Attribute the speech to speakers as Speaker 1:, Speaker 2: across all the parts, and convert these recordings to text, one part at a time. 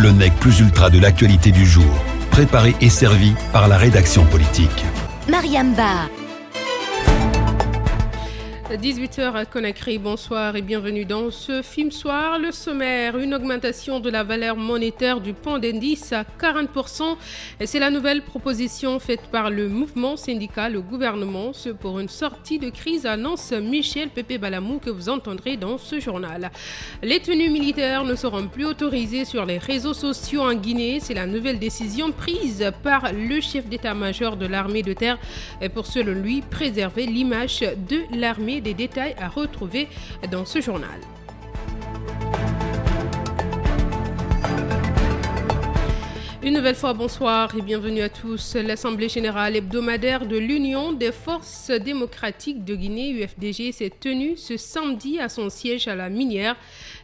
Speaker 1: le nec plus ultra de l'actualité du jour, préparé et servi par la rédaction politique.
Speaker 2: Mariam Ba.
Speaker 3: 18h à Conakry, bonsoir et bienvenue dans ce film soir. Le sommaire, une augmentation de la valeur monétaire du point d'indice à 40%. Et c'est la nouvelle proposition faite par le mouvement syndical au gouvernement. Ce pour une sortie de crise, annonce Michel Pépé Balamou que vous entendrez dans ce journal. Les tenues militaires ne seront plus autorisées sur les réseaux sociaux en Guinée. C'est la nouvelle décision prise par le chef d'état-major de l'armée de terre et pour, selon lui, préserver l'image de l'armée. Des détails à retrouver dans ce journal. Une nouvelle fois, bonsoir et bienvenue à tous. L'Assemblée générale hebdomadaire de l'Union des forces démocratiques de Guinée, UFDG, s'est tenue ce samedi à son siège à la Minière.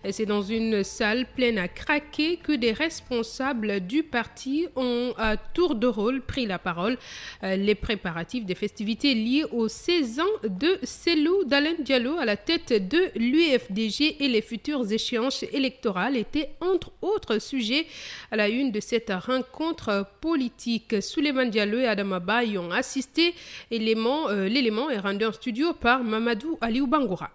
Speaker 3: C'est dans une salle pleine à craquer que des responsables du parti ont à tour de rôle pris la parole. Les préparatifs des festivités liées aux 16 ans de Cellou Dalein Diallo à la tête de l'UFDG et les futures échéances électorales étaient entre autres sujets à la une de cette rencontre politique. Souleymane Diallo et Adama Ba y ont assisté. L'élément est rendu en studio par Mamadou Aliou Bangoura.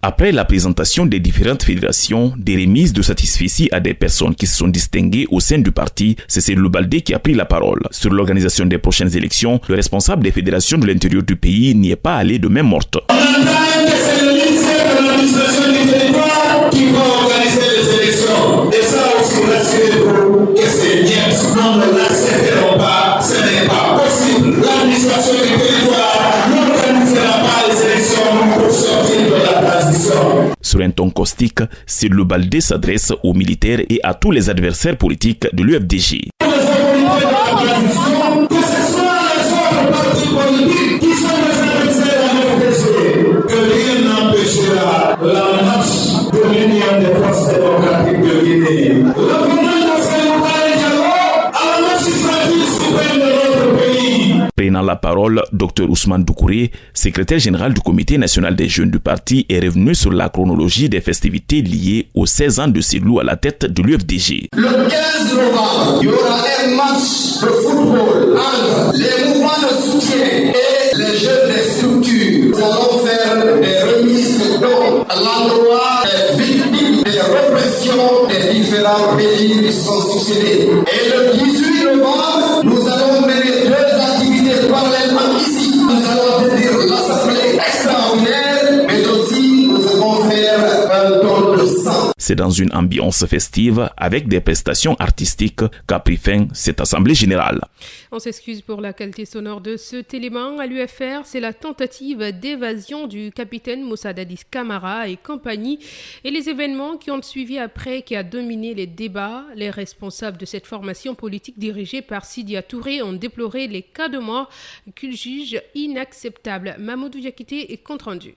Speaker 4: Après la présentation des différentes fédérations, des remises de satisfecit à des personnes qui se sont distinguées au sein du parti, c'est Cellou Baldé qui a pris la parole. Sur l'organisation des prochaines élections, le responsable des fédérations de l'intérieur du pays n'y est pas allé de main morte.
Speaker 5: On entend que c'est le ministère de l'administration du territoire qui va organiser les élections. Et ça aussi, rassurez-vous que c'est bien. Nous ne l'accepterons pas, ce n'est pas possible. L'administration du territoire n'organisera pas les élections pour sortir de la transition.
Speaker 4: Sur un ton caustique, Cellou Baldé s'adresse aux militaires et à tous les adversaires politiques de l'UFDG.
Speaker 5: Que ce soit les autres partis politiques qui sont les adversaires de l'UFDG, que rien n'empêchera la marche de l'Union des forces démocratiques de Guinée. Le gouvernement de Cellou Dalein Diallo à la magistrature suprême de notre pays.
Speaker 4: Prenant la parole, Dr Ousmane Doucouré, secrétaire général du comité national des jeunes du parti, est revenu sur la chronologie des festivités liées aux 16 ans de Cellou à la tête de l'UFDG.
Speaker 5: Le 15 novembre, il y aura un match de football entre les mouvements de soutien et les jeunes des structures. Nous allons faire des remises de dons à l'endroit des victimes des répressions des différents pays qui sont succédés. Et le 18 novembre, nous allons mener deux activités parallèlement ici. Nous allons tenir l'assemblée extraordinaire, mais aussi nous allons faire un don de sang.
Speaker 4: C'est dans une ambiance festive, avec des prestations artistiques, qu'a pris fin cette assemblée générale.
Speaker 3: On s'excuse pour la qualité sonore de cet élément. À l'UFR, c'est la tentative d'évasion du capitaine Moussa Dadis Camara et compagnie et les événements qui ont suivi après qui a dominé les débats. Les responsables de cette formation politique dirigée par Sidia Touré ont déploré les cas de mort qu'ils jugent inacceptables. Mamoudou Diakité est compte rendu.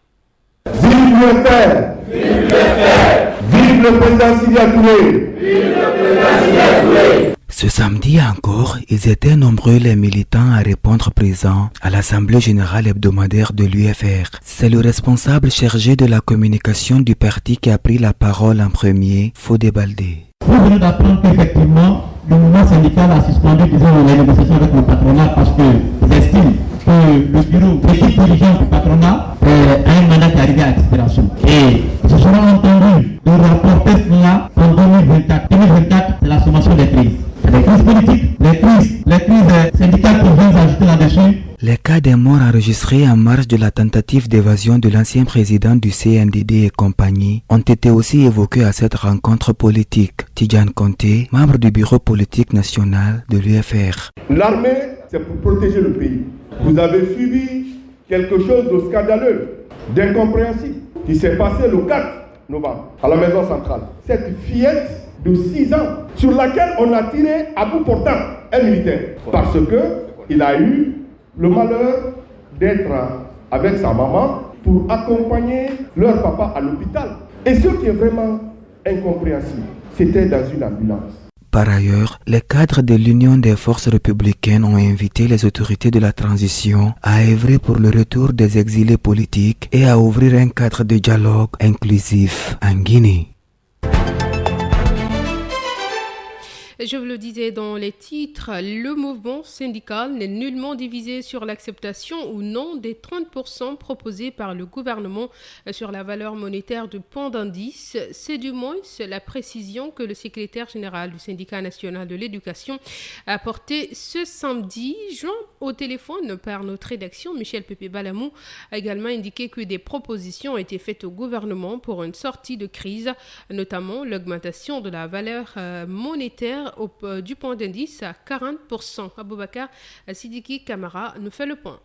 Speaker 6: Vive l'UFR! Vive l'UFR! Vive le président Sidia Touré! Vive le président Sidia Touré!
Speaker 7: Ce samedi encore, ils étaient nombreux les militants à répondre présents à l'Assemblée générale hebdomadaire de l'UFR. C'est le responsable chargé de la communication du parti qui a pris la parole en premier, Fodé Baldé.
Speaker 8: Vous venez d'apprendre qu'effectivement, le mouvement syndical a suspendu, disons, les négociations avec le patronat parce qu'ils estiment que le bureau, l'équipe dirigeante du patronat a un mandat qui arrive à expiration. Et ce sera entendu de rapporter cela en 2024. 2024, c'est la sommation des crises. Les crises politiques, les crises syndicales qui viennent s'ajouter là-dessus.
Speaker 7: Les cas des morts enregistrés en marge de la tentative d'évasion de l'ancien président du CNDD et compagnie ont été aussi évoqués à cette rencontre politique. Tidjane Conté, membre du bureau politique national de l'UFR.
Speaker 6: L'armée, c'est pour protéger le pays. Vous avez suivi quelque chose de scandaleux, d'incompréhensible, qui s'est passé le 4 novembre à la maison centrale. Cette fillette de 6 ans sur laquelle on a tiré à bout portant un militaire parce qu'il a eu le malheur d'être avec sa maman pour accompagner leur papa à l'hôpital. Et ce qui est vraiment incompréhensible, c'était dans une ambulance.
Speaker 7: Par ailleurs, les cadres de l'Union des forces républicaines ont invité les autorités de la transition à œuvrer pour le retour des exilés politiques et à ouvrir un cadre de dialogue inclusif en Guinée.
Speaker 3: Je vous le disais dans les titres, le mouvement syndical n'est nullement divisé sur l'acceptation ou non des 30% proposés par le gouvernement sur la valeur monétaire du point d'indice. C'est du moins la précision que le secrétaire général du syndicat national de l'éducation a apporté ce samedi. Joint au téléphone par notre rédaction, Michel Pépé Balamou a également indiqué que des propositions ont été faites au gouvernement pour une sortie de crise, notamment l'augmentation de la valeur monétaire du point d'indice à 40%. Aboubakar Sidiki Kamara nous fait le point.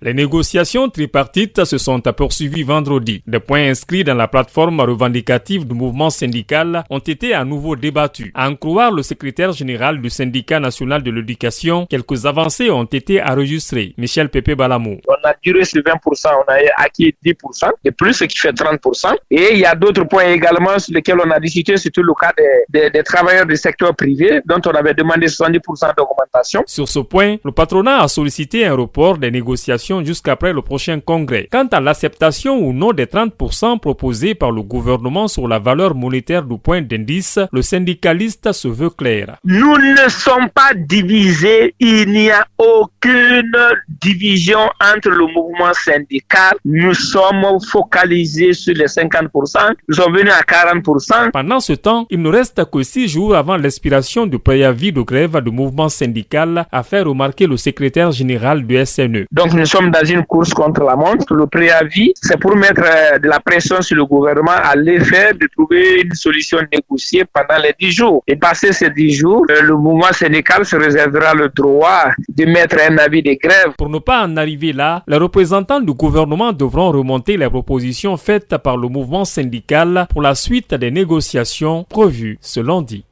Speaker 2: Les négociations tripartites se sont poursuivies vendredi. Des points inscrits dans la plateforme revendicative du mouvement syndical ont été à nouveau débattus. À en croire le secrétaire général du syndicat national de l'éducation, quelques avancées ont été enregistrées. Michel Pépé Balamou.
Speaker 9: On a duré sur 20%, on a acquis 10%, et plus ce qui fait 30%. Et il y a d'autres points également sur lesquels on a discuté, surtout le cas des travailleurs du secteur privé, dont on avait demandé 70% d'augmentation.
Speaker 2: Sur ce point, le patronat a sollicité un report des négociations jusqu'après le prochain congrès. Quant à l'acceptation ou non des 30% proposés par le gouvernement sur la valeur monétaire du point d'indice, le syndicaliste se veut clair.
Speaker 9: Nous ne sommes pas divisés, il n'y a aucune division entre le mouvement syndical. Nous sommes focalisés sur les 50%, nous sommes venus à 40%.
Speaker 2: Pendant ce temps, il ne reste que 6 jours avant l'expiration du préavis de grève du mouvement syndical, a fait remarquer le secrétaire général du SNE.
Speaker 9: Donc nous sommes dans une course contre la montre. Le préavis, c'est pour mettre de la pression sur le gouvernement à l'effet de trouver une solution négociée pendant les 10 jours. Et passé ces 10 jours, le mouvement syndical se réservera le droit de mettre un avis de grève.
Speaker 2: Pour ne pas en arriver là, les représentants du gouvernement devront remonter les propositions faites par le mouvement syndical pour la suite des négociations prévues ce lundi.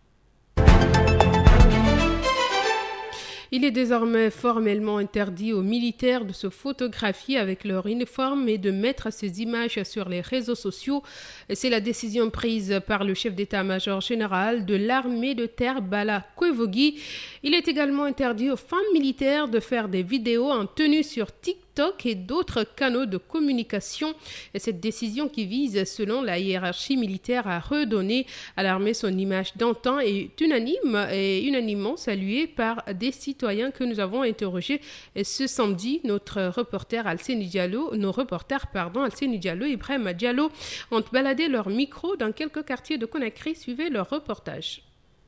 Speaker 3: Il est désormais formellement interdit aux militaires de se photographier avec leur uniforme et de mettre ces images sur les réseaux sociaux. C'est la décision prise par le chef d'état-major général de l'armée de terre, Bala Koevogi. Il est également interdit aux femmes militaires de faire des vidéos en tenue sur TikTok et d'autres canaux de communication. Et cette décision qui vise, selon la hiérarchie militaire, à redonner à l'armée son image d'antan est unanimement saluée par des citoyens que nous avons interrogés ce samedi. Nos reporters Alceni Diallo et Ibrahim Diallo ont baladé leur micro dans quelques quartiers de Conakry. Suivez leur reportage.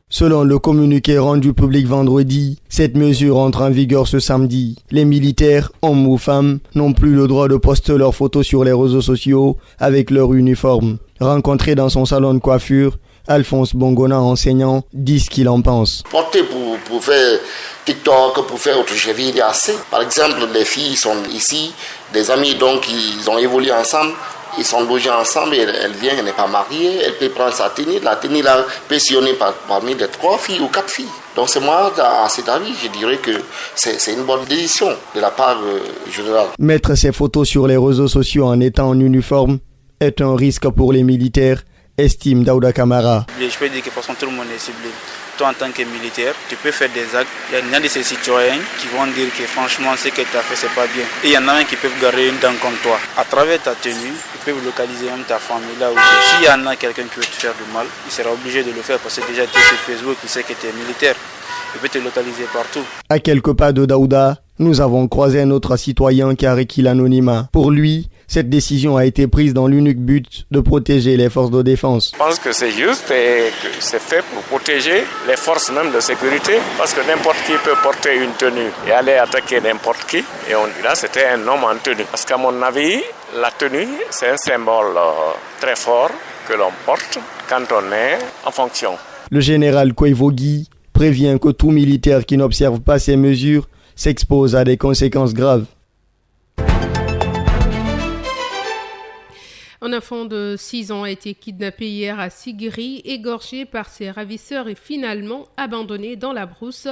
Speaker 10: Selon le communiqué rendu public vendredi, cette mesure entre en vigueur ce samedi. Les militaires, hommes ou femmes, n'ont plus le droit de poster leurs photos sur les réseaux sociaux avec leur uniforme. Rencontré dans son salon de coiffure, Alphonse Bongona, enseignant, dit ce qu'il en pense.
Speaker 11: Porter pour faire TikTok, pour faire autre chose, il y a assez. Par exemple, les filles sont ici, des amis donc ils ont évolué ensemble. Ils sont logés ensemble, elle vient, elle n'est pas mariée, elle peut prendre sa tenue. La tenue là peut sillonner parmi les 3 filles ou 4 filles. Donc c'est moi, à cet avis, je dirais que c'est une bonne décision de la part générale.
Speaker 10: Mettre ses photos sur les réseaux sociaux en étant en uniforme est un risque pour les militaires, estime Daouda Kamara.
Speaker 12: Je peux dire que de toute façon tout le monde est ciblé. Toi en tant que militaire, tu peux faire des actes. Il y en a de ces citoyens qui vont dire que franchement ce que tu as fait c'est pas bien. Et il y en a un qui peuvent garder une dent contre toi. À travers ta tenue, ils peuvent localiser même ta famille là où tu es. S'il y en a quelqu'un qui veut te faire du mal, il sera obligé de le faire parce que déjà tu es sur Facebook, il sait que tu es militaire. Il peut te localiser partout.
Speaker 10: À quelques pas de Daouda, nous avons croisé un autre citoyen qui a requis l'anonymat. Pour lui, cette décision a été prise dans l'unique but de protéger les forces de défense.
Speaker 13: Je pense que c'est juste et que c'est fait pour protéger les forces même de sécurité parce que n'importe qui peut porter une tenue et aller attaquer n'importe qui. Et là, c'était un homme en tenue. Parce qu'à mon avis, la tenue, c'est un symbole très fort que l'on porte quand on est en fonction.
Speaker 10: Le général Koevogi prévient que tout militaire qui n'observe pas ces mesures s'expose à des conséquences graves.
Speaker 3: Un enfant de 6 ans a été kidnappé hier à Sigiri, égorgé par ses ravisseurs et finalement abandonné dans la brousse.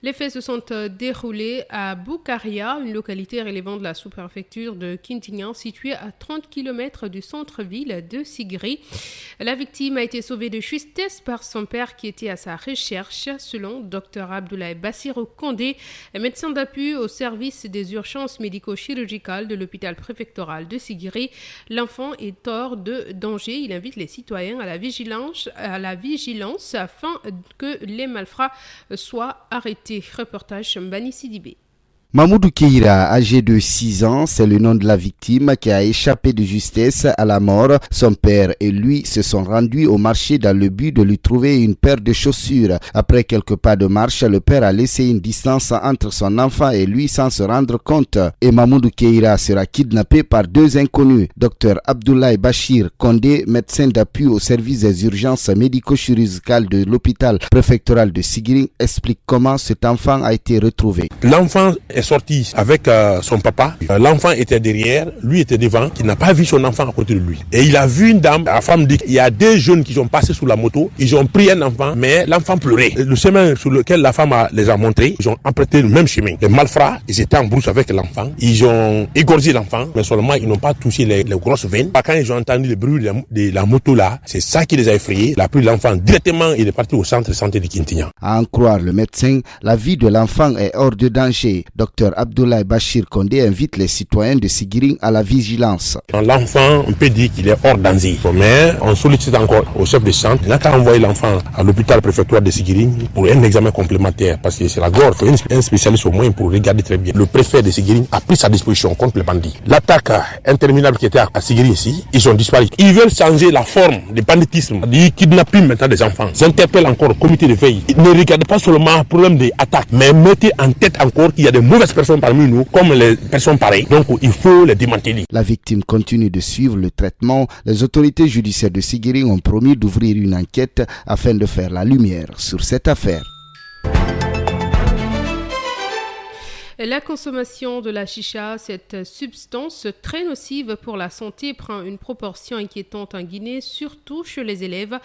Speaker 3: Les faits se sont déroulés à Boukaria, une localité relevant de la sous-préfecture de Kintignan, située à 30 km du centre-ville de Sigiri. La victime a été sauvée de justesse par son père qui était à sa recherche, selon Dr Abdoulaye Bassirou Kondé, médecin d'appui au service des urgences médico-chirurgicales de l'hôpital préfectoral de Sigiri. L'enfant est préemptoire de danger. Il invite les citoyens à la vigilance afin que les malfrats soient arrêtés. Reportage Mbani Sidibé.
Speaker 14: Mamoudou Keïra, âgé de 6 ans, c'est le nom de la victime qui a échappé de justesse à la mort. Son père et lui se sont rendus au marché dans le but de lui trouver une paire de chaussures. Après quelques pas de marche, le père a laissé une distance entre son enfant et lui sans se rendre compte. Et Mamoudou Keïra sera kidnappé par 2 inconnus. Dr Abdoulaye Bachir Kondé, médecin d'appui au service des urgences médico-chirurgicales de l'hôpital préfectoral de Sigiring, explique comment cet enfant a été retrouvé.
Speaker 15: L'enfant est sorti avec son papa. L'enfant était derrière, lui était devant, qui n'a pas vu son enfant à côté de lui. Et il a vu une dame, la femme dit qu'il y a 2 jeunes qui sont passés sous la moto, ils ont pris un enfant, mais l'enfant pleurait. Le chemin sur lequel la femme les a montrés, ils ont emprunté le même chemin. Les malfrats, ils étaient en brousse avec l'enfant, ils ont égorgé l'enfant, mais seulement ils n'ont pas touché les grosses veines. Quand ils ont entendu le bruit de la moto là, c'est ça qui les a effrayés. Il a pris l'enfant directement, il est parti au centre de santé de Kintignan. À
Speaker 14: en croire le médecin, la vie de l'enfant est hors de danger. Dr Abdoulaye Bachir Kondé invite les citoyens de Sigiring à la vigilance.
Speaker 15: L'enfant, on peut dire qu'il est hors danger, mais on sollicite encore au chef de centre. Il n'a qu'à envoyer l'enfant à l'hôpital préfectoral de Sigiring pour un examen complémentaire, parce que c'est la gorge, il faut un spécialiste au moins pour regarder très bien. Le préfet de Sigiring a pris sa disposition contre les bandits. L'attaque interminable qui était à Sigiring ici, ils ont disparu. Ils veulent changer la forme du banditisme, du kidnapping maintenant des enfants. J'interpelle encore le comité de veille. Ne regardez pas seulement le problème des attaques, mais mettez en tête encore qu'il y a de mauvaises personnes parmi nous, comme les personnes pareilles. Donc il faut les démanteler.
Speaker 14: La victime continue de suivre le traitement. Les autorités judiciaires de Sigiring ont promis d'ouvrir une enquête afin de faire la lumière sur cette affaire.
Speaker 3: La consommation de la chicha, cette substance très nocive pour la santé, prend une proportion inquiétante en Guinée, surtout chez les élèves.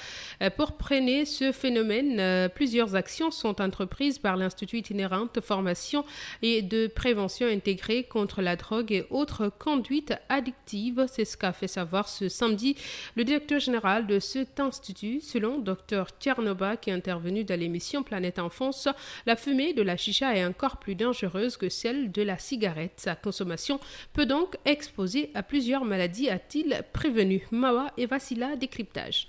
Speaker 3: Pour freiner ce phénomène, plusieurs actions sont entreprises par l'Institut itinérant de formation et de prévention intégrée contre la drogue et autres conduites addictives. C'est ce qu'a fait savoir ce samedi le directeur général de cet institut. Selon Dr Tchernoba, qui est intervenu dans l'émission Planète Enfance, la fumée de la chicha est encore plus dangereuse que celle de la cigarette. Sa consommation peut donc exposer à plusieurs maladies, a-t-il prévenu. Mawa et Vassila, décryptage.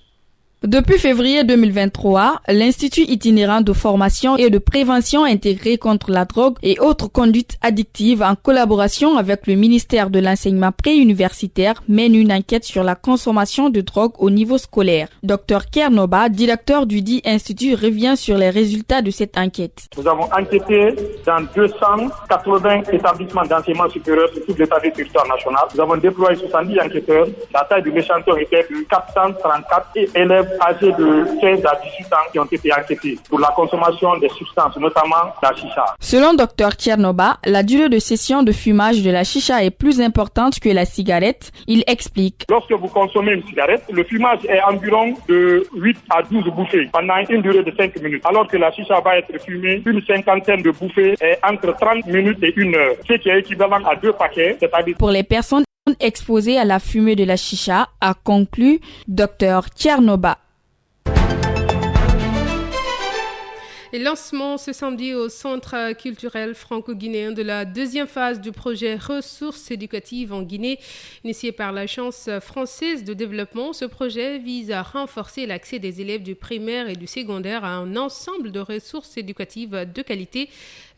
Speaker 16: Depuis février 2023, l'Institut itinérant de formation et de prévention intégrée contre la drogue et autres conduites addictives, en collaboration avec le ministère de l'enseignement préuniversitaire, mène une enquête sur la consommation de drogue au niveau scolaire. Dr Kernoba, directeur du dit institut, revient sur les résultats de cette enquête.
Speaker 17: Nous avons enquêté dans 280 établissements d'enseignement supérieur sur tout l'état du territoire national. Nous avons déployé 70 enquêteurs. La taille de l'échantillon était de 434 élèves âgés de 15 à 18 ans qui ont été enquêtés pour la consommation des substances, notamment la chicha.
Speaker 16: Selon Dr Tchernoba, la durée de session de fumage de la chicha est plus importante que la cigarette. Il explique.
Speaker 17: Lorsque vous consommez une cigarette, le fumage est environ de 8 à 12 bouffées pendant une durée de 5 minutes, alors que la chicha va être fumée une cinquantaine de bouffées et entre 30 minutes et 1 heure, ce qui est équivalent à 2 paquets, c'est-à-dire...
Speaker 16: Pour les personnes exposées à la fumée de la chicha, a conclu Dr Tchernoba.
Speaker 3: Et lancement ce samedi au Centre culturel franco-guinéen de la deuxième phase du projet Ressources éducatives en Guinée, initié par l'Agence française de développement. Ce projet vise à renforcer l'accès des élèves du primaire et du secondaire à un ensemble de ressources éducatives de qualité.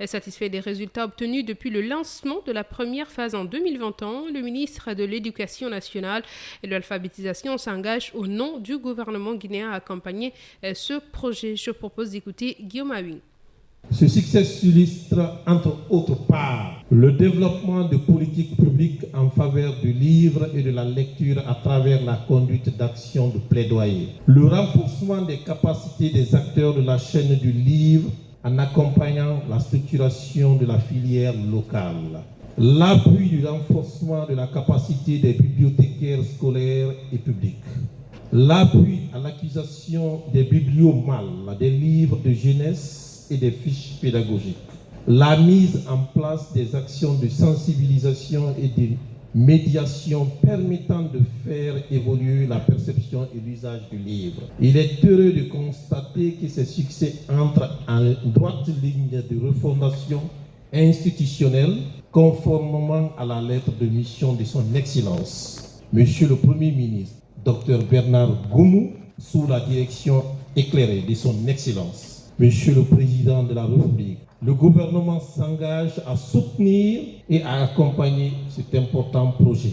Speaker 3: Satisfait des résultats obtenus depuis le lancement de la première phase en 2021, le ministre de l'Éducation nationale et de l'alphabétisation s'engage au nom du gouvernement guinéen à accompagner ce projet. Je propose d'écouter Guillaume Awing.
Speaker 18: Ce succès illustre, entre autres parts, le développement de politiques publiques en faveur du livre et de la lecture à travers la conduite d'actions de plaidoyer, le renforcement des capacités des acteurs de la chaîne du livre en accompagnant la structuration de la filière locale, l'appui du renforcement de la capacité des bibliothécaires scolaires et publics, l'appui à l'acquisition des bibliomals, des livres de jeunesse et des fiches pédagogiques, la mise en place des actions de sensibilisation et de médiation permettant de faire évoluer la perception et l'usage du livre. Il est heureux de constater que ces succès entrent en droite ligne de refondation institutionnelle conformément à la lettre de mission de son Excellence. Monsieur le Premier ministre, Dr Bernard Goumou, sous la direction éclairée de son Excellence, Monsieur le Président de la République, le gouvernement s'engage à soutenir et à accompagner cet important projet.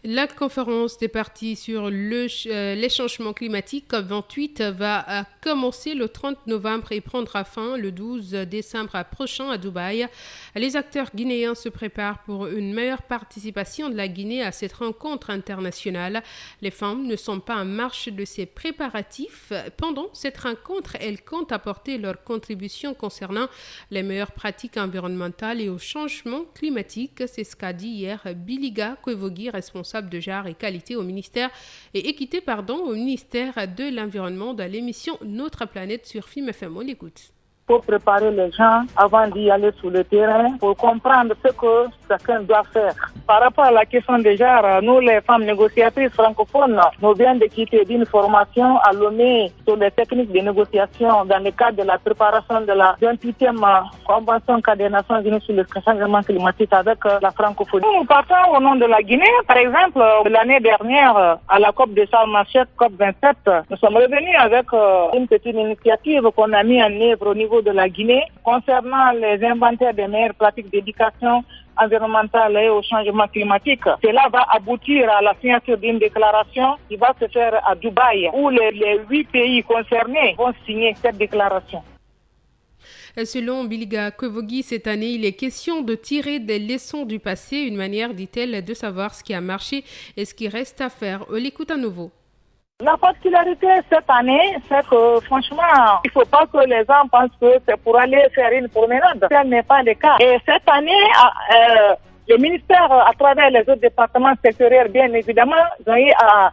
Speaker 3: La conférence des partis sur les changements climatiques COP28 va commencer le 30 novembre et prendra fin le 12 décembre prochain à Dubaï. Les acteurs guinéens se préparent pour une meilleure participation de la Guinée à cette rencontre internationale. Les femmes ne sont pas en marche de ces préparatifs. Pendant cette rencontre, elles comptent apporter leur contribution concernant les meilleures pratiques environnementales et au changement climatique. C'est ce qu'a dit hier Biliga Kwevogi, responsable de genre et qualité au ministère au ministère de l'Environnement dans l'émission Notre planète sur Film FM. On l'écoute.
Speaker 19: Pour préparer les gens avant d'y aller sur le terrain, pour comprendre ce que chacun doit faire. Par rapport à la question des genres, nous, les femmes négociatrices francophones, nous venons de quitter d'une formation à Lomé sur les techniques de négociation dans le cadre de la préparation de la 28e Convention cadre des Nations Unies sur le changement climatique avec la francophonie. Nous partons au nom de la Guinée. Par exemple, l'année dernière, à la COP de Sharm el-Sheikh, COP 27, nous sommes revenus avec une petite initiative qu'on a mis en œuvre au niveau de la Guinée concernant les inventaires des meilleures pratiques d'éducation environnementale et au changement climatique. Cela va aboutir à la signature d'une déclaration qui va se faire à Dubaï, où les 8 pays concernés vont signer cette déclaration.
Speaker 3: Selon Biliga Kwevogi, cette année, il est question de tirer des leçons du passé, une manière, dit-elle, de savoir ce qui a marché et ce qui reste à faire. On l'écoute à nouveau.
Speaker 19: La particularité cette année, c'est que franchement, il ne faut pas que les gens pensent que c'est pour aller faire une promenade. Ce n'est pas le cas. Et cette année, le ministère, à travers les autres départements sectoriels, bien évidemment, ont eu à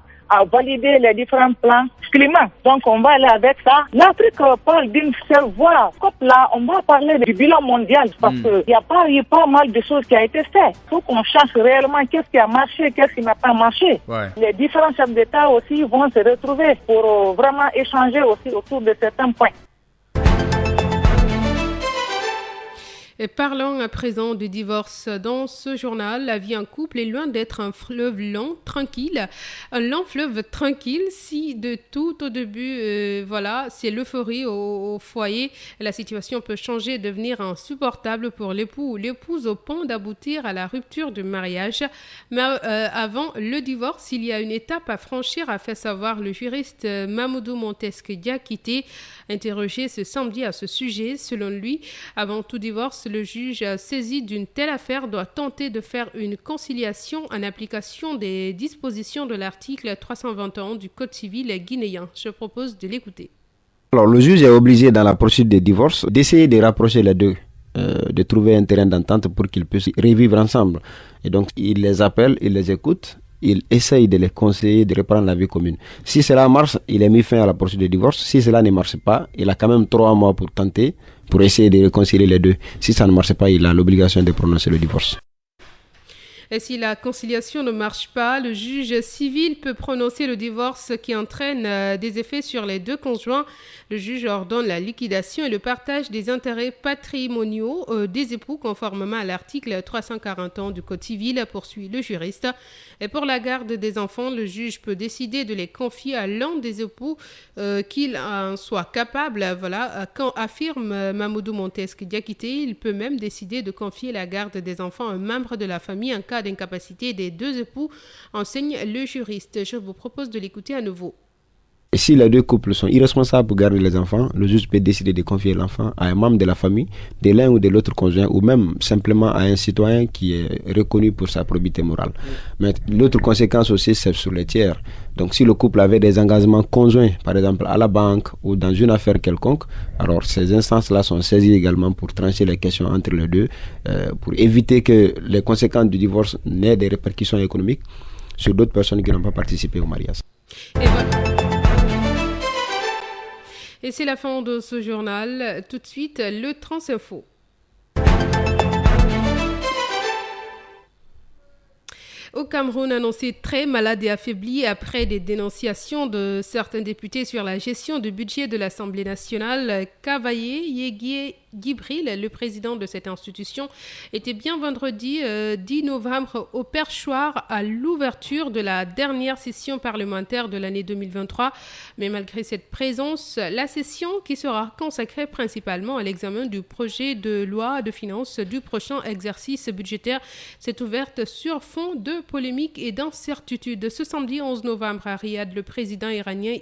Speaker 19: valider les différents plans climat. Donc, on va aller avec ça. L'Afrique parle d'une seule voix. COP là, on va parler du bilan mondial parce qu'il y a pas eu pas mal de choses qui ont été faites. Il faut qu'on cherche réellement qu'est-ce qui a marché, qu'est-ce qui n'a pas marché. Ouais. Les différents chefs d'État aussi vont se retrouver pour vraiment échanger aussi autour de certains points.
Speaker 3: Et parlons à présent du divorce. Dans ce journal, la vie en couple est loin d'être un fleuve lent, tranquille. Un lent fleuve tranquille, si de tout au début, c'est l'euphorie au foyer. La situation peut changer et devenir insupportable pour l'époux ou l'épouse au point d'aboutir à la rupture du mariage. Mais avant le divorce, il y a une étape à franchir, a fait savoir le juriste Mamoudou Montesque Diakité, interrogé ce samedi à ce sujet. Selon lui, avant tout divorce, le juge saisi d'une telle affaire doit tenter de faire une conciliation en application des dispositions de l'article 321 du Code civil guinéen. Je propose de l'écouter.
Speaker 20: Alors, le juge est obligé dans la procédure de divorce d'essayer de rapprocher les deux, de trouver un terrain d'entente pour qu'ils puissent revivre ensemble. Et donc, il les appelle, il les écoute, il essaye de les conseiller de reprendre la vie commune. Si cela marche, il a mis fin à la procédure de divorce. Si cela ne marche pas, il a quand même 3 mois pour tenter, pour essayer de réconcilier les deux. Si ça ne marche pas, il a l'obligation de prononcer le divorce.
Speaker 3: Et si la conciliation ne marche pas, le juge civil peut prononcer le divorce qui entraîne des effets sur les deux conjoints. Le juge ordonne la liquidation et le partage des intérêts patrimoniaux des époux conformément à l'article 341 du Code civil, poursuit le juriste. Et pour la garde des enfants, le juge peut décider de les confier à l'un des époux qu'il en soit capable. Quand affirme Mamoudou Montesque Diakité, il peut même décider de confier la garde des enfants à un membre de la famille en cas d'incapacité des deux époux, enseigne le juriste. Je vous propose de l'écouter à nouveau.
Speaker 20: Et si les deux couples sont irresponsables pour garder les enfants, le juge peut décider de confier l'enfant à un membre de la famille, de l'un ou de l'autre conjoint, ou même simplement à un citoyen qui est reconnu pour sa probité morale. Mais l'autre conséquence aussi, c'est sur les tiers. Donc si le couple avait des engagements conjoints, par exemple à la banque ou dans une affaire quelconque, alors ces instances-là sont saisies également pour trancher les questions entre les deux, pour éviter que les conséquences du divorce n'aient des répercussions économiques sur d'autres personnes qui n'ont pas participé au mariage.
Speaker 3: Et c'est la fin de ce journal. Tout de suite, le Transinfo. Au Cameroun, annoncé très malade et affaibli après des dénonciations de certains députés sur la gestion du budget de l'Assemblée nationale, Kavaye Yégué Gibril, le président de cette institution, était bien vendredi 10 novembre au perchoir à l'ouverture de la dernière session parlementaire de l'année 2023. Mais malgré cette présence, la session, qui sera consacrée principalement à l'examen du projet de loi de finances du prochain exercice budgétaire, s'est ouverte sur fond de polémique et d'incertitude. Ce samedi 11 novembre à Riyad, le président iranien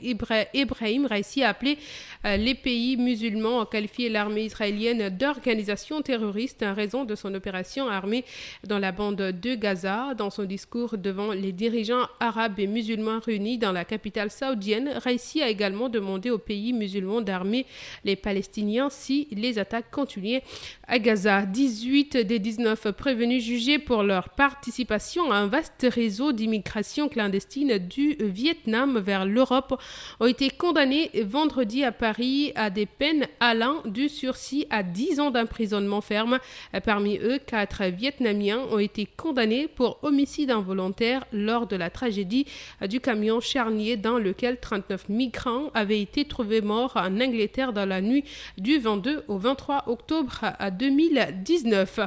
Speaker 3: Ebrahim Raisi a appelé les pays musulmans à qualifier l'armée israélienne d'organisation terroriste en raison de son opération armée dans la bande de Gaza. Dans son discours devant les dirigeants arabes et musulmans réunis dans la capitale saoudienne, Raisi a également demandé aux pays musulmans d'armer les Palestiniens si les attaques continuaient à Gaza. 18 des 19 prévenus jugés pour leur participation à un vaste réseau d'immigration clandestine du Vietnam vers l'Europe ont été condamnés vendredi à Paris à des peines allant du sursis à 10 ans d'emprisonnement ferme. Parmi eux, 4 Vietnamiens ont été condamnés pour homicide involontaire lors de la tragédie du camion charnier dans lequel 39 migrants avaient été trouvés morts en Angleterre dans la nuit du 22 au 23 octobre 2019.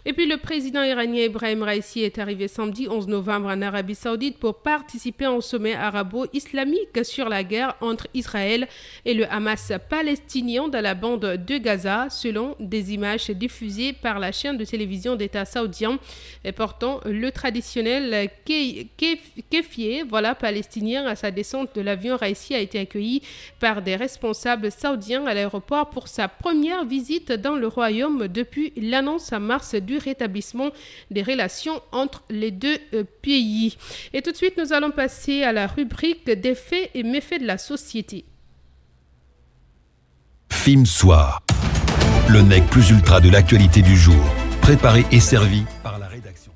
Speaker 3: Et puis le président iranien Ebrahim Raisi est arrivé samedi 11 novembre en Arabie Saoudite pour participer au sommet arabo-islamique sur la guerre entre Israël et le Hamas palestinien dans la bande de Gaza, selon des images diffusées par la chaîne de télévision d'État saoudien et portant le traditionnel kéfier palestinien. À sa descente de l'avion, Raisi a été accueilli par des responsables saoudiens à l'aéroport pour sa première visite dans le royaume depuis l'annonce en mars du rétablissement des relations entre les deux pays. Et tout de suite, nous allons passer à la rubrique des faits et méfaits de la société.
Speaker 1: FIM Soir, le nec plus ultra de l'actualité du jour, préparé et servi par la rédaction.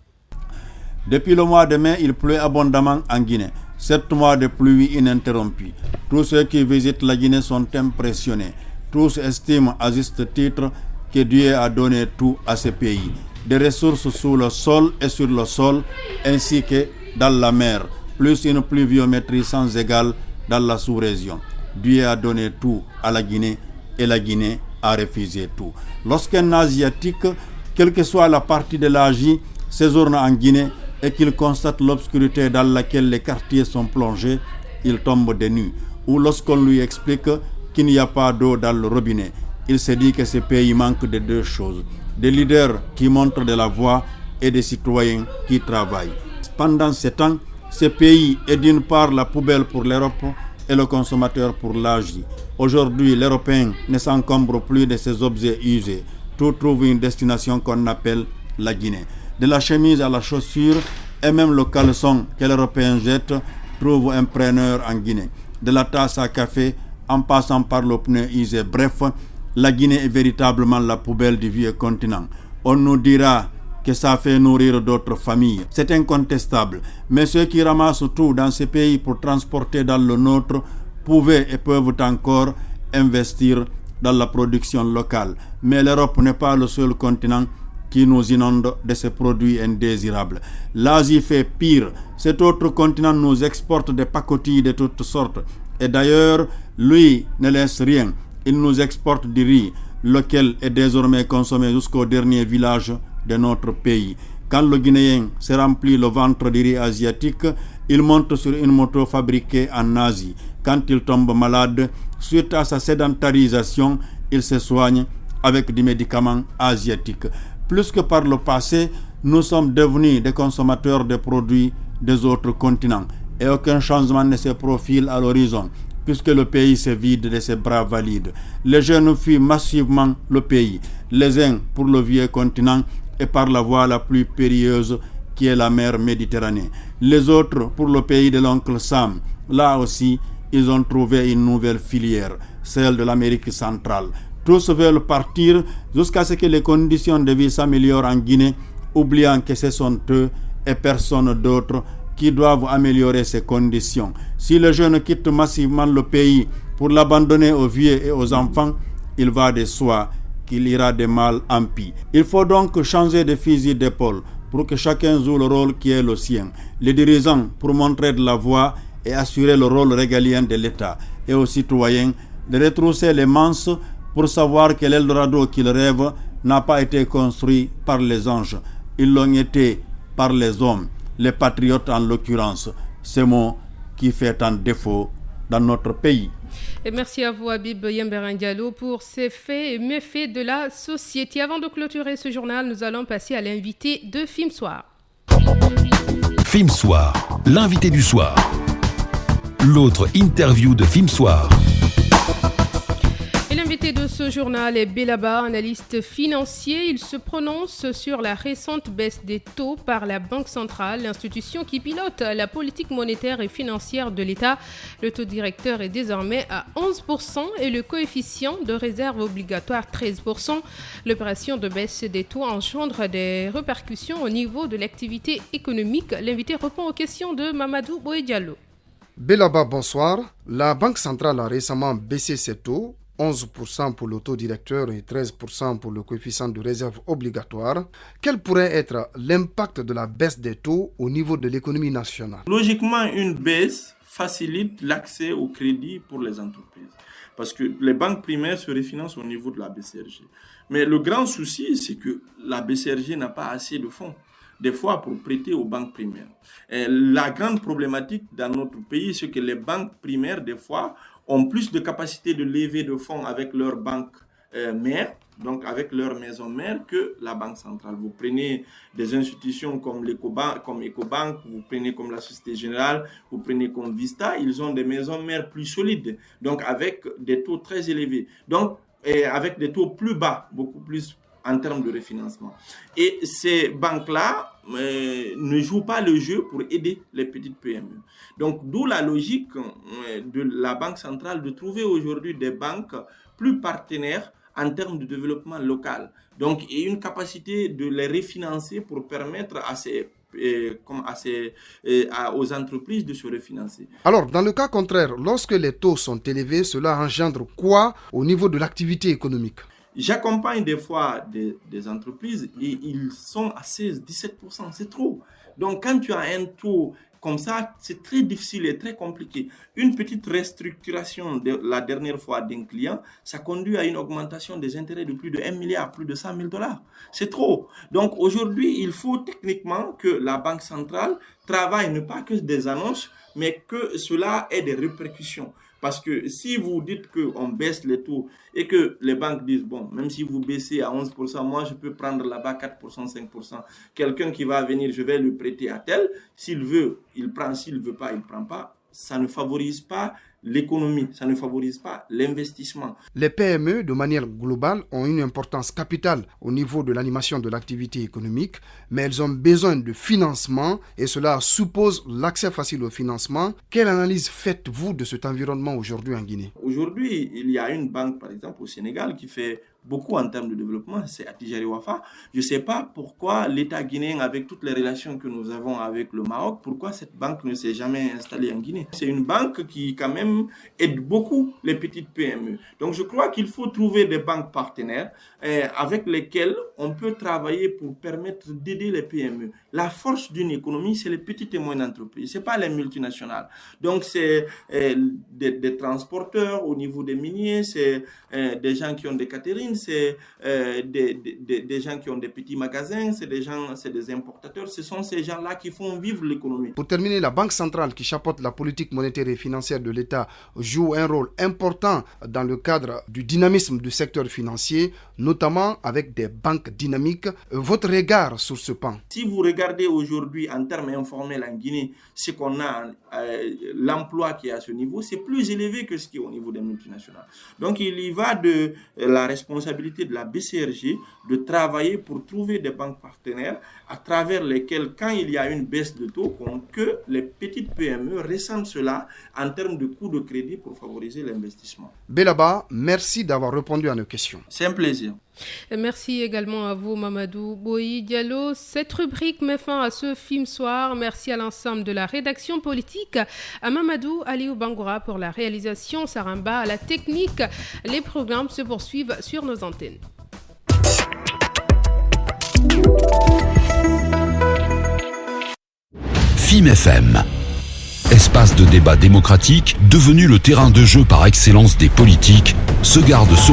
Speaker 21: Depuis le mois de mai, il pleut abondamment en Guinée. 7 mois de pluie ininterrompue. Tous ceux qui visitent la Guinée sont impressionnés. Tous estiment à juste titre que Dieu a donné tout à ce pays. Des ressources sous le sol et sur le sol, ainsi que dans la mer, plus une pluviométrie sans égale dans la sous-région. Dieu a donné tout à la Guinée et la Guinée a refusé tout. Lorsqu'un Asiatique, quelle que soit la partie de l'Asie, séjourne en Guinée et qu'il constate l'obscurité dans laquelle les quartiers sont plongés, il tombe de nu. Ou lorsqu'on lui explique qu'il n'y a pas d'eau dans le robinet, il se dit que ce pays manque de 2 choses: des leaders qui montrent de la voie et des citoyens qui travaillent. Pendant ce temps, ce pays est d'une part la poubelle pour l'Europe et le consommateur pour l'Asie. Aujourd'hui, l'Européen ne s'encombre plus de ses objets usés. Tout trouve une destination qu'on appelle la Guinée. De la chemise à la chaussure et même le caleçon que l'Européen jette trouve un preneur en Guinée. De la tasse à café en passant par le pneu usé. Bref, la Guinée est véritablement la poubelle du vieux continent. On nous dira que ça fait nourrir d'autres familles. C'est incontestable. Mais ceux qui ramassent tout dans ces pays pour transporter dans le nôtre pouvaient et peuvent encore investir dans la production locale. Mais l'Europe n'est pas le seul continent qui nous inonde de ces produits indésirables. L'Asie fait pire. Cet autre continent nous exporte des pacotilles de toutes sortes. Et d'ailleurs, lui ne laisse rien. Il nous exporte du riz, lequel est désormais consommé jusqu'au dernier village de notre pays. Quand le Guinéen se remplit le ventre du riz asiatique, il monte sur une moto fabriquée en Asie. Quand il tombe malade, suite à sa sédentarisation, il se soigne avec des médicaments asiatiques. Plus que par le passé, nous sommes devenus des consommateurs de produits des autres continents et aucun changement ne se profile à l'horizon, puisque le pays se vide de ses bras valides. Les jeunes fuient massivement le pays, les uns pour le vieux continent et par la voie la plus périlleuse qui est la mer Méditerranée. Les autres pour le pays de l'oncle Sam. Là aussi, ils ont trouvé une nouvelle filière, celle de l'Amérique centrale. Tous veulent partir jusqu'à ce que les conditions de vie s'améliorent en Guinée, oubliant que ce sont eux et personne d'autre qui doivent améliorer ces conditions. Si les jeunes quittent massivement le pays pour l'abandonner aux vieux et aux enfants, il va de soi qu'il ira de mal en pis. Il faut donc changer de fusil d'épaule, pour que chacun joue le rôle qui est le sien. Les dirigeants pour montrer de la voie et assurer le rôle régalien de l'État, et aux citoyens de retrousser les manches pour savoir que l'Eldorado qu'ils rêvent n'a pas été construit par les anges. Ils l'ont été par les hommes, les patriotes en l'occurrence. Ce mot qui fait un défaut dans notre pays.
Speaker 3: Et merci à vous, Habib Yemberin Diallo, pour ces faits et méfaits de la société. Avant de clôturer ce journal, nous allons passer à l'invité de Film Soir.
Speaker 1: Film Soir, l'invité du soir. L'autre interview de Film Soir.
Speaker 3: Et l'invité de ce journal est Belaba, analyste financier. Il se prononce sur la récente baisse des taux par la Banque centrale, l'institution qui pilote la politique monétaire et financière de l'État. Le taux directeur est désormais à 11% et le coefficient de réserve obligatoire 13%. L'opération de baisse des taux engendre des répercussions au niveau de l'activité économique. L'invité répond aux questions de Mamadou Boye Diallo.
Speaker 5: Belaba, bonsoir. La Banque centrale a récemment baissé ses taux. 11% pour le taux directeur et 13% pour le coefficient de réserve obligatoire. Quel pourrait être l'impact de la baisse des taux au niveau de l'économie nationale?
Speaker 22: Logiquement, une baisse facilite l'accès au crédit pour les entreprises. Parce que les banques primaires se refinancent au niveau de la BCRG. Mais le grand souci, c'est que la BCRG n'a pas assez de fonds, des fois pour prêter aux banques primaires. Et la grande problématique dans notre pays, c'est que les banques primaires, des fois, ont plus de capacité de lever de fonds avec leur banque mère, donc avec leur maison mère, que la Banque centrale. Vous prenez des institutions comme Ecobank, vous prenez comme la Société Générale, vous prenez comme Vista, ils ont des maisons mères plus solides, donc avec des taux très élevés, donc avec des taux plus bas, beaucoup plus en termes de refinancement. Et ces banques-là ne jouent pas le jeu pour aider les petites PME. Donc, d'où la logique de la Banque centrale de trouver aujourd'hui des banques plus partenaires en termes de développement local. Donc, et une capacité de les refinancer pour permettre aux entreprises de se refinancer.
Speaker 5: Alors, dans le cas contraire, lorsque les taux sont élevés, cela engendre quoi au niveau de l'activité économique?
Speaker 22: J'accompagne des fois des entreprises et ils sont à 16-17%, c'est trop. Donc quand tu as un taux comme ça, c'est très difficile et très compliqué. Une petite restructuration de la dernière fois d'un client, ça conduit à une augmentation des intérêts de plus de 1 milliard, plus de 100 000 $. C'est trop. Donc aujourd'hui, il faut techniquement que la Banque centrale travaille, ne pas que des annonces, mais que cela ait des répercussions. Parce que si vous dites qu'on baisse les taux et que les banques disent, bon, même si vous baissez à 11%, moi je peux prendre là-bas 4%, 5%. Quelqu'un qui va venir, je vais le prêter à tel. S'il veut, il prend. S'il ne veut pas, il ne prend pas. Ça ne favorise pas l'économie, ça ne favorise pas l'investissement.
Speaker 5: Les PME, de manière globale, ont une importance capitale au niveau de l'animation de l'activité économique, mais elles ont besoin de financement et cela suppose l'accès facile au financement. Quelle analyse faites-vous de cet environnement aujourd'hui en Guinée?
Speaker 22: Aujourd'hui, il y a une banque, par exemple, au Sénégal qui fait beaucoup en termes de développement, c'est Attijari Wafa. Je ne sais pas pourquoi l'État guinéen, avec toutes les relations que nous avons avec le Maroc, pourquoi cette banque ne s'est jamais installée en Guinée. C'est une banque qui, quand même, aide beaucoup les petites PME. Donc, je crois qu'il faut trouver des banques partenaires avec lesquelles on peut travailler pour permettre d'aider les PME. La force d'une économie, c'est les petites et moyennes entreprises, ce n'est pas les multinationales. Donc, c'est des transporteurs au niveau des miniers, c'est des gens qui ont des catering, c'est des gens qui ont des petits magasins, c'est des importateurs. Ce sont ces gens-là qui font vivre l'économie.
Speaker 5: Pour terminer, la Banque centrale qui chapeaute la politique monétaire et financière de l'État joue un rôle important dans le cadre du dynamisme du secteur financier, notamment avec des banques dynamiques. Votre regard sur ce pan?
Speaker 22: Si vous regardez aujourd'hui en termes informels en Guinée, ce qu'on a, l'emploi qui est à ce niveau, c'est plus élevé que ce qui est au niveau des multinationales. Donc il y va de la responsabilité de la BCRG de travailler pour trouver des banques partenaires à travers lesquelles, quand il y a une baisse de taux, que les petites PME ressentent cela en termes de coûts de crédit pour favoriser l'investissement.
Speaker 5: Belaba, merci d'avoir répondu à nos questions.
Speaker 22: C'est un plaisir.
Speaker 3: Merci également à vous, Mamadou Boye Diallo. Cette rubrique met fin à ce Film Soir. Merci à l'ensemble de la rédaction politique, à Mamadou Aliou Bangoura pour la réalisation, Saramba à la technique. Les programmes se poursuivent sur nos antennes.
Speaker 1: FIM FM. Espace de débat démocratique, devenu le terrain de jeu par excellence des politiques, se garde ce